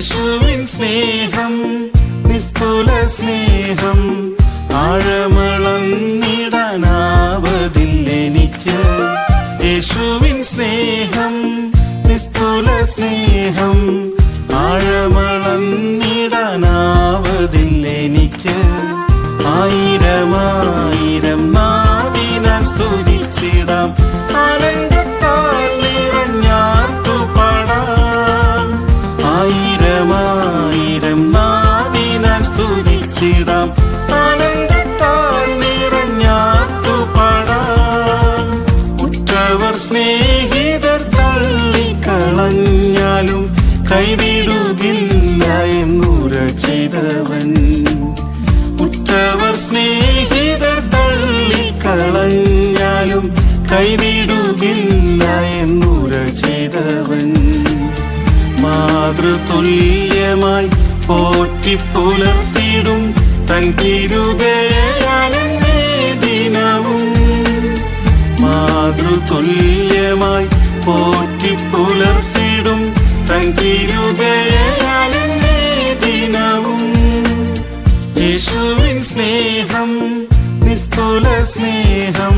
യേശുവിൻ സ്നേഹം നിസ്തുല സ്നേഹം ആഴമളന്നിടാനാവതില്ലെനിക്ക്. യേശുവിൻ സ്നേഹം നിസ്തുല സ്നേഹം ആഴമളന്നിടാനാവതില്ലെനിക്ക്. ആയിരമായിരം നാവിനാൽ സ്തുതിച്ചിടാം, ആനന്ദത്താൽ നിറഞ്ഞാർത്തുപാടാം. ആയിരമായിരം നാവിനാൽ സ്തുതിച്ചിടാം, ആനന്ദത്താൽ നിറഞ്ഞാർത്തുപാടാം. ഉറ്റവർ സ്നേഹിതർ തള്ളിക്കളഞ്ഞാലും കൈവിടുകില്ല എന്നുര ചെയ്തവൻ. ഉറ്റവർ സ്നേഹിതർ തള്ളിക്കളഞ്ഞാലും കൈവിടുകില്ല എന്നുര ചെയ്തവൻ. മാതൃതുല്യമായി പോറ്റിപ്പുലർത്തിടും തൻ തിരുദയയാലെന്നെ ദിനവും. മാതൃതുല്യമായി പോറ്റിപ്പുലർത്തിടും തൻ തിരുദയയാലെന്നെ ദിനവും. യേശുവിൻ സ്നേഹം നിസ്തുല സ്നേഹം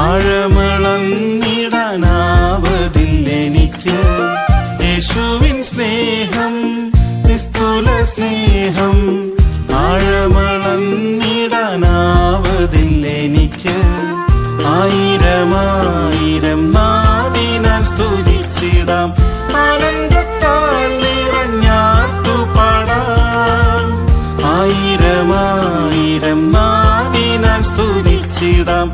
ആഴമളന്നിടാനാവതില്ലെനിക്ക്. യേശുവിൻ സ്നേഹം നിസ്തുല സ്നേഹം ആഴമളന്നിടാനാവതില്ലെനിക്ക്. ആയിരമായിരം നാവിനാൽ സ്തുതിച്ചിടാം, ആനന്ദത്താൽ നിറഞ്ഞാർത്തുപാടാം. ആയിരമായിരം നാവിനാൽ സ്തുതിച്ചിടാം,